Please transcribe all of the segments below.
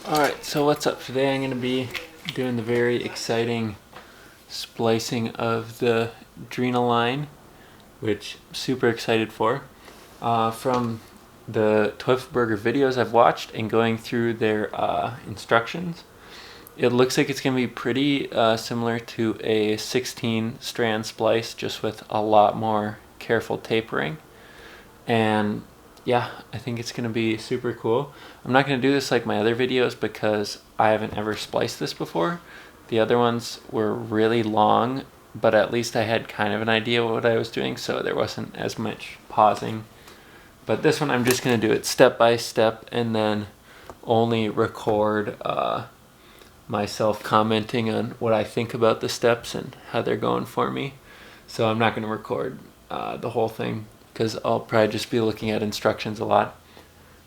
Alright, so what's up? Today I'm going to be doing the very exciting splicing of the Drenaline, which I'm super excited for. From the Teufelberger videos I've watched and going through their instructions, it looks like it's going to be pretty similar to a 16 strand splice, just with a lot more careful tapering. And yeah, I think it's going to be super cool. I'm not going to do this like my other videos because I haven't ever spliced this before. The other ones were really long, but at least I had kind of an idea what I was doing, so there wasn't as much pausing. But this one I'm just going to do it step by step and then only record myself commenting on what I think about the steps and how they're going for me. So I'm not going to record the whole thing, because I'll probably just be looking at instructions a lot.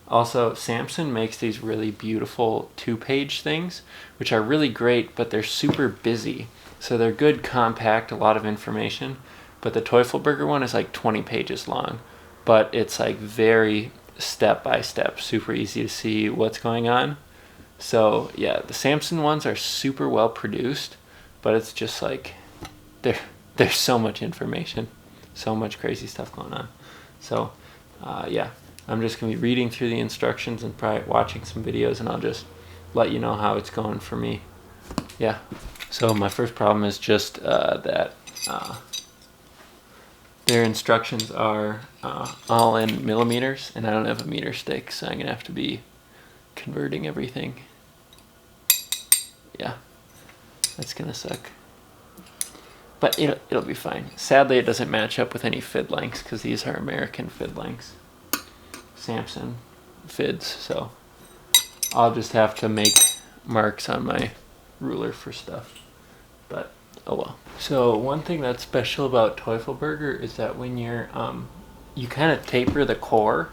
Also, Samson makes these really beautiful 2-page things, which are really great, but they're super busy. So they're good, compact, a lot of information. But the Teufelberger one is like 20 pages long. But it's like very step by step, super easy to see what's going on. So yeah, the Samson ones are super well produced, but it's just like, there's so much information, so much crazy stuff going on. So yeah, I'm just going to be reading through the instructions and probably watching some videos, and I'll just let you know how it's going for me. Yeah. So my first problem is just that their instructions are all in millimeters, and I don't have a meter stick, so I'm going to have to be converting everything. Yeah, that's going to suck. But it'll be fine. Sadly, it doesn't match up with any fid lengths, because these are American fid lengths. Samson fids, so I'll just have to make marks on my ruler for stuff. But oh well. So one thing that's special about Teufelberger is that when you're you kind of taper the core.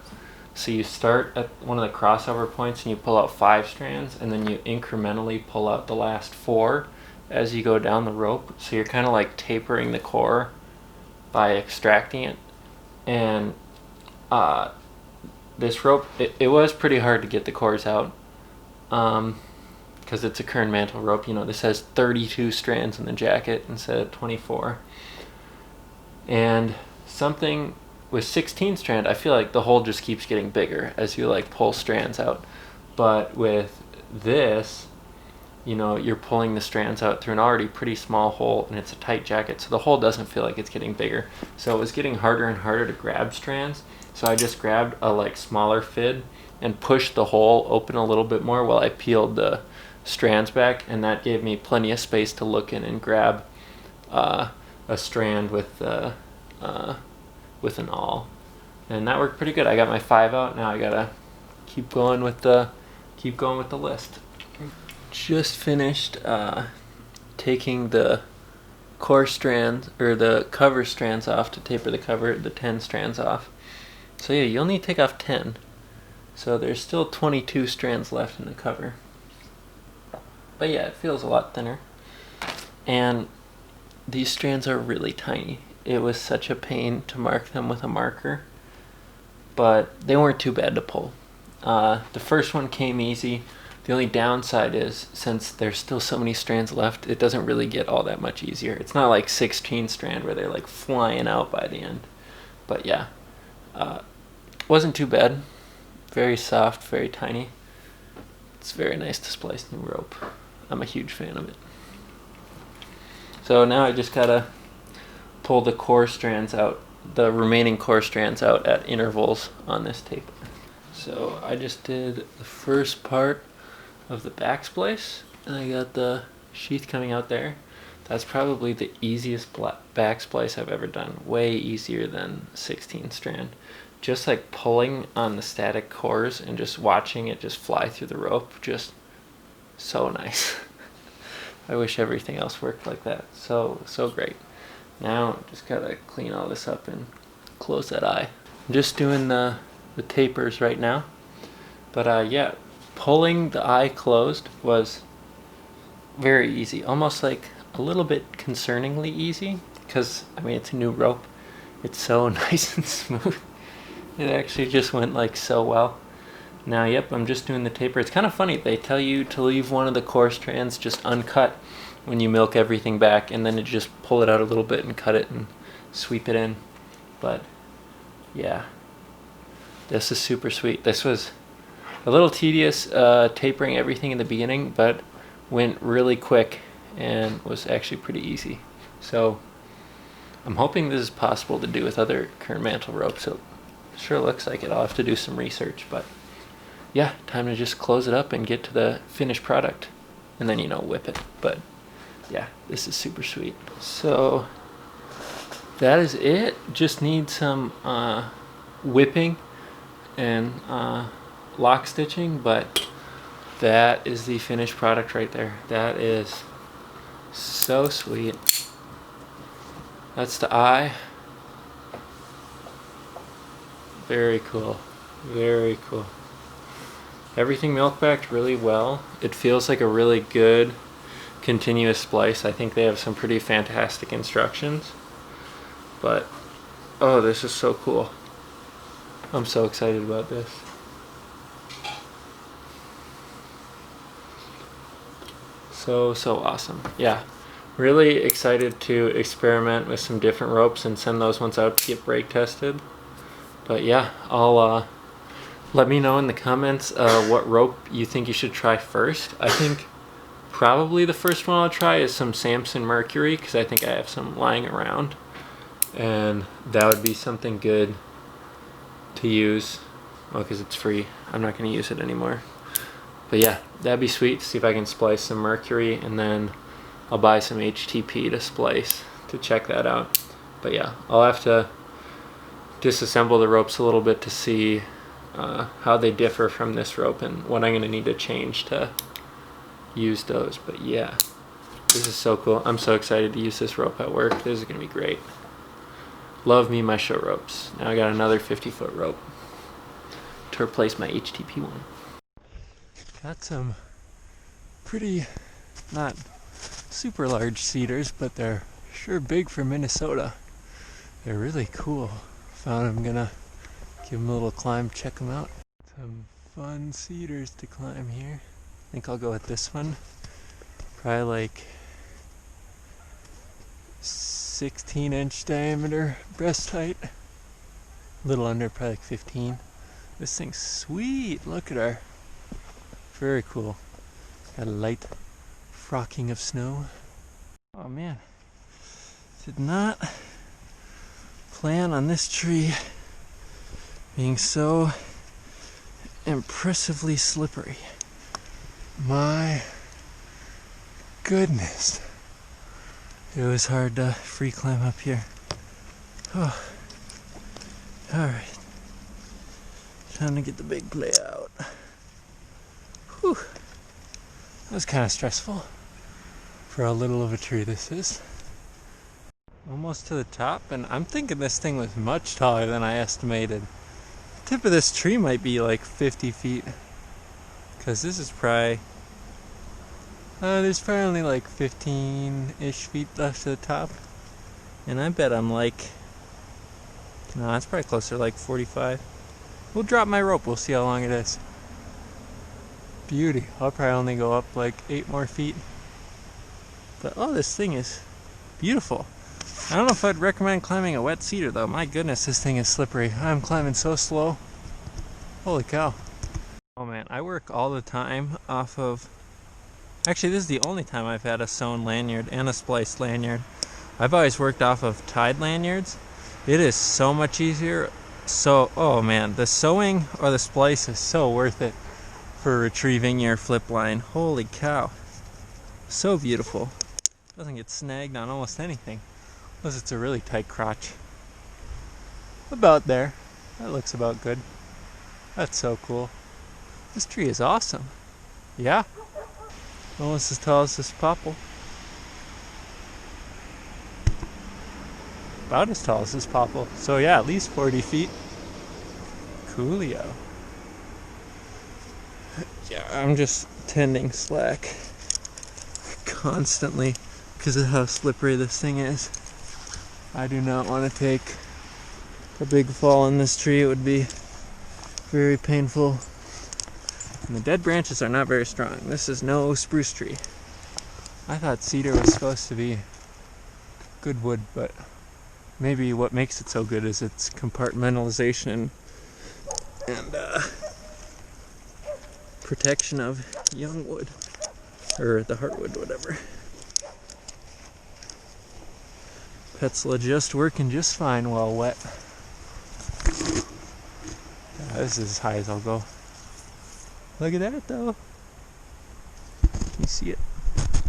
So you start at one of the crossover points and you pull out 5 strands, and then you incrementally pull out the last 4 as you go down the rope. So you're kind of like tapering the core by extracting it. And this rope, it was pretty hard to get the cores out, because it's a Kernmantle rope. You know, this has 32 strands in the jacket instead of 24. And something with 16 strand, I feel like the hole just keeps getting bigger as you like pull strands out. But with this, you know, you're pulling the strands out through an already pretty small hole, and it's a tight jacket, so the hole doesn't feel like it's getting bigger. So it was getting harder and harder to grab strands, so I just grabbed a like smaller fid and pushed the hole open a little bit more while I peeled the strands back, and that gave me plenty of space to look in and grab a strand with an awl. And that worked pretty good. I got my 5 out. Now I gotta keep going with the list. Just finished taking the core strands, or the cover strands off to taper the cover, the 10 strands off. So yeah, you only take off 10. So there's still 22 strands left in the cover. But yeah, it feels a lot thinner. And these strands are really tiny. It was such a pain to mark them with a marker, but they weren't too bad to pull. The first one came easy. The only downside is, since there's still so many strands left, it doesn't really get all that much easier. It's not like 16 strand where they're like flying out by the end. But yeah, wasn't too bad. Very soft, very tiny. It's very nice to splice new rope. I'm a huge fan of it. So now I just gotta pull the core strands out, the remaining core strands out at intervals on this taper. So I just did the first part of the back splice, and I got the sheath coming out there. That's probably the easiest back splice I've ever done. Way easier than 16 strand. Just like pulling on the static cores and just watching it just fly through the rope, just so nice. I wish everything else worked like that. So great. Now just gotta clean all this up and close that eye. I'm just doing the tapers right now. But yeah, pulling the eye closed was very easy. Almost like a little bit concerningly easy, because I mean, it's a new rope. It's so nice and smooth. It actually just went like so well. Now, yep, I'm just doing the taper. It's kind of funny. They tell you to leave one of the core strands just uncut when you milk everything back, and then to just pull it out a little bit and cut it and sweep it in. But yeah, this is super sweet. This was a little tedious tapering everything in the beginning, but went really quick and was actually pretty easy. So I'm hoping this is possible to do with other Kernmantle ropes. It sure looks like it. I'll have to do some research, but yeah, time to just close it up and get to the finished product, and then, you know, whip it. But yeah, this is super sweet. So that is it. Just need some whipping and lock stitching, but that is the finished product right there. That is so sweet. That's the eye. Very cool. Very cool. Everything milk backed really well. It feels like a really good continuous splice. I think they have some pretty fantastic instructions. But oh, this is so cool. I'm so excited about this. So awesome. Yeah, really excited to experiment with some different ropes and send those ones out to get brake tested. But yeah, I'll let me know in the comments what rope you think you should try first. I think probably the first one I'll try is some Samson Mercury, because I think I have some lying around, and that would be something good to use. Well, because it's free, I'm not going to use it anymore. But yeah, that'd be sweet to see if I can splice some Mercury, and then I'll buy some HTP to splice to check that out. But yeah, I'll have to disassemble the ropes a little bit to see how they differ from this rope and what I'm going to need to change to use those. But yeah, this is so cool. I'm so excited to use this rope at work. This is going to be great. Love me my show ropes. Now I got another 50-foot rope to replace my HTP one. Got some pretty, not super large cedars, but they're sure big for Minnesota. They're really cool. Found I'm gonna give them a little climb, check them out. Some fun cedars to climb here. I think I'll go with this one. Probably like 16-inch diameter breast height. A little under, probably like 15. This thing's sweet. Look at her. Very cool. Got a light frocking of snow. Oh man. Did not plan on this tree being so impressively slippery. My goodness. It was hard to free climb up here. Oh. Alright. Time to get the big play out. Whew. That was kind of stressful for how little of a tree this is. Almost to the top, and I'm thinking this thing was much taller than I estimated. The tip of this tree might be like 50 feet. Because this is probably... there's probably only like 15-ish feet left to the top. And I bet I'm like... No, it's probably closer to like 45. We'll drop my rope, we'll see how long it is. Beauty. I'll probably only go up like 8 more feet. But oh, this thing is beautiful. I don't know if I'd recommend climbing a wet cedar though. My goodness, this thing is slippery. I'm climbing so slow. Holy cow. Oh man, I work all the time off of... Actually, this is the only time I've had a sewn lanyard and a spliced lanyard. I've always worked off of tied lanyards. It is so much easier. So, oh man, the sewing or the splice is so worth it for retrieving your flip line. Holy cow. So beautiful. Doesn't get snagged on almost anything. Unless it's a really tight crotch. About there. That looks about good. That's so cool. This tree is awesome. Yeah. Almost as tall as this popple. About as tall as this popple. So yeah, at least 40 feet. Coolio. Yeah, I'm just tending slack constantly because of how slippery this thing is. I do not want to take a big fall in this tree. It would be very painful And the dead branches are not very strong. This is no spruce tree. I thought cedar was supposed to be good wood, but maybe what makes it so good is its compartmentalization and protection of young wood, or the heartwood, whatever. Petzl just working just fine while wet. This is as high as I'll go. Look at that though. Can you see it?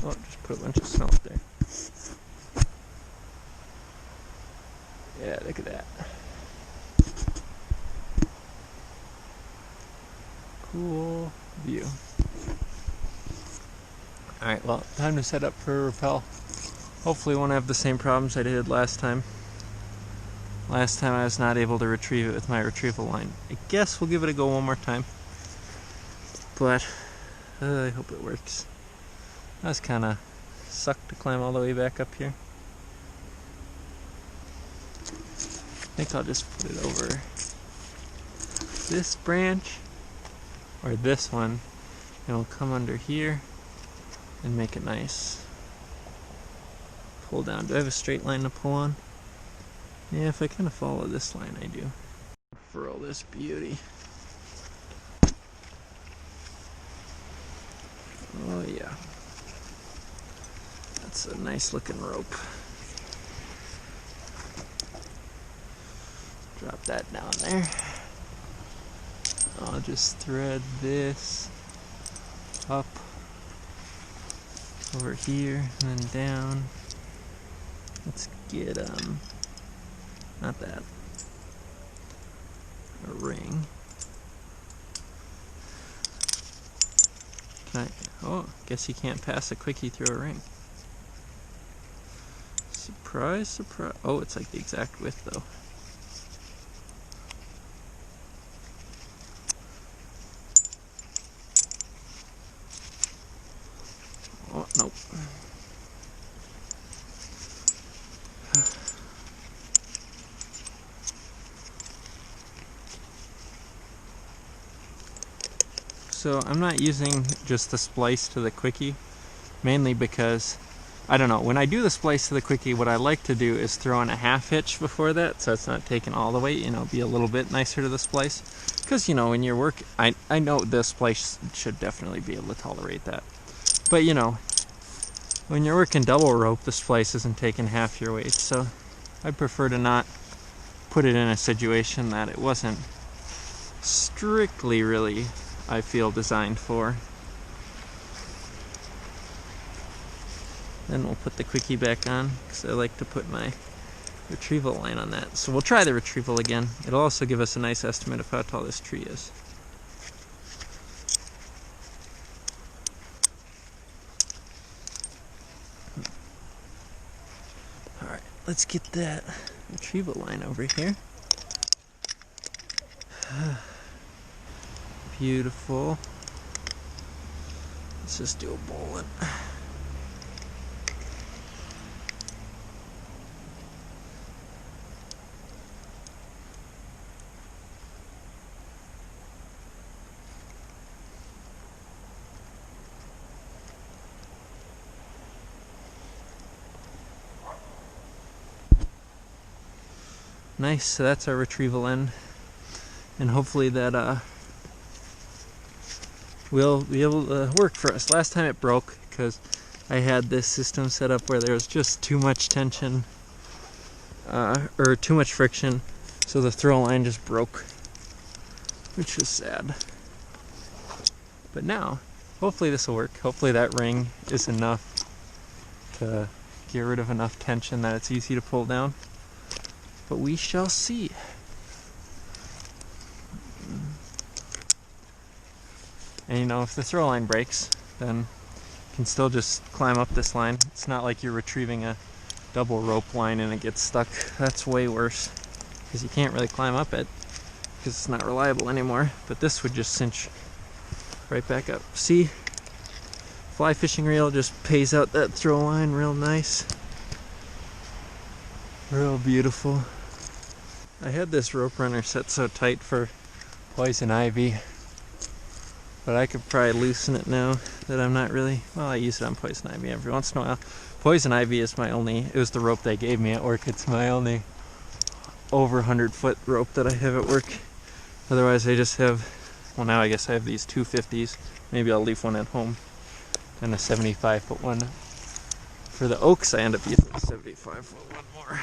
Oh, just put a bunch of snow up there. Yeah, look at that. Cool view. Alright, well, time to set up for rappel. Hopefully won't have the same problems I did last time. Last time I was not able to retrieve it with my retrieval line. I guess we'll give it a go one more time. But I hope it works. That was kind of sucked to climb all the way back up here. I think I'll just put it over this branch or this one, and it'll come under here and make it nice. Pull down. Do I have a straight line to pull on? Yeah, if I kind of follow this line, I do. For all this beauty. Oh yeah. That's a nice looking rope. Drop that down there. I'll just thread this up over here and then down. Let's get not that, a ring. Can I, oh, guess you can't pass a quickie through a ring. Surprise, surprise. Oh, it's like the exact width though. Oh, nope. So I'm not using just the splice to the quickie, mainly because, I don't know, when I do the splice to the quickie, what I like to do is throw in a half hitch before that, so it's not taking all the weight, you know, be a little bit nicer to the splice. Because, you know, when you're working, I know the splice should definitely be able to tolerate that. But, you know, when you're working double rope, the splice isn't taking half your weight, so I prefer to not put it in a situation that it wasn't strictly really, I feel, designed for. Then we'll put the quickie back on, because I like to put my retrieval line on that. So we'll try the retrieval again. It'll also give us a nice estimate of how tall this tree is. Alright, let's get that retrieval line over here. Beautiful. Let's just do a bullet. Nice, so that's our retrieval end. And hopefully that will be able to work for us. Last time it broke because I had this system set up where there was just too much tension or too much friction, so the throw line just broke, which is sad. But now, hopefully this will work. Hopefully that ring is enough to get rid of enough tension that it's easy to pull down. But we shall see. And you know, if the throw line breaks, then you can still just climb up this line. It's not like you're retrieving a double rope line and it gets stuck. That's way worse, because you can't really climb up it because it's not reliable anymore. But this would just cinch right back up. See? Fly fishing reel just pays out that throw line real nice. Real beautiful. I had this rope runner set so tight for poison ivy. But I could probably loosen it now that I'm not really, well, I use it on poison ivy every once in a while. Poison ivy is my only, it was the rope they gave me at work. It's my only over 100-foot rope that I have at work. Otherwise I just have, well, now I guess I have these 250s. Maybe I'll leave one at home. And a 75-foot one. For the oaks, I end up using a 75-foot one more.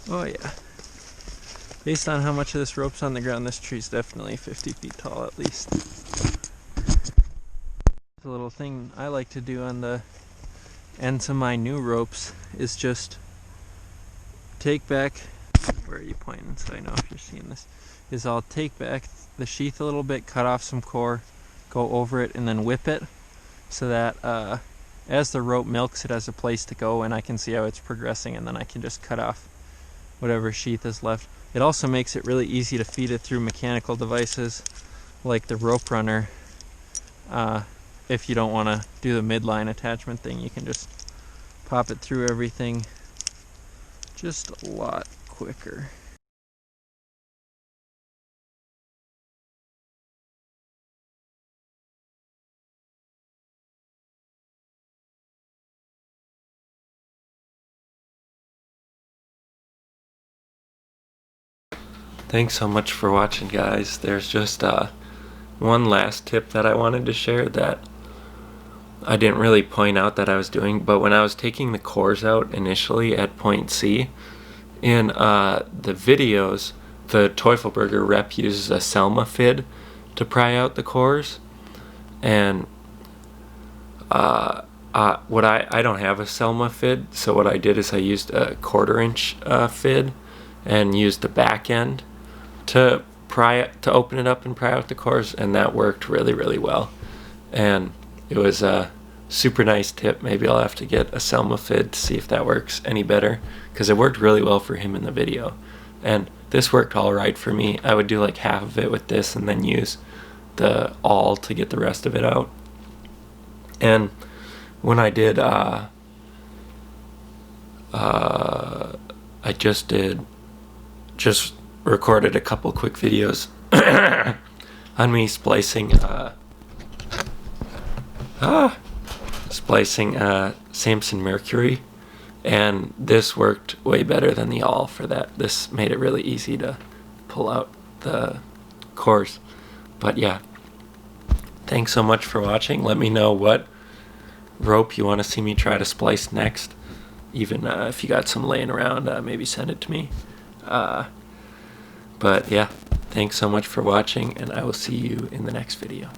Oh yeah. Based on how much of this rope's on the ground, this tree's definitely 50 feet tall at least. The little thing I like to do on the ends of my new ropes is just take back, where are you pointing so I know if you're seeing this, is I'll take back the sheath a little bit, cut off some core, go over it, and then whip it so that as the rope milks, it has a place to go and I can see how it's progressing, and then I can just cut off whatever sheath is left. It also makes it really easy to feed it through mechanical devices like the rope runner. If you don't want to do the midline attachment thing, you can just pop it through everything just a lot quicker. Thanks so much for watching, guys. There's just one last tip that I wanted to share that I didn't really point out that I was doing, but when I was taking the cores out initially at point C, in the videos, the Teufelberger rep uses a Selma fid to pry out the cores, and I don't have a Selma fid, so what I did is I used a 1/4 inch fid and used the back end to open it up and pry out the cores, and that worked really well. And it was a super nice tip. Maybe I'll have to get a Selma fid to see if that works any better, because it worked really well for him in the video, and this worked all right for me. I would do like half of it with this and then use the awl to get the rest of it out. And when I did I just recorded a couple quick videos on me splicing Samson Mercury, and this worked way better than the awl for that. This made it really easy to pull out the cores. But yeah, thanks so much for watching. Let me know what rope you want to see me try to splice next. Even if you got some laying around, maybe send it to me. But yeah, thanks so much for watching, and I will see you in the next video.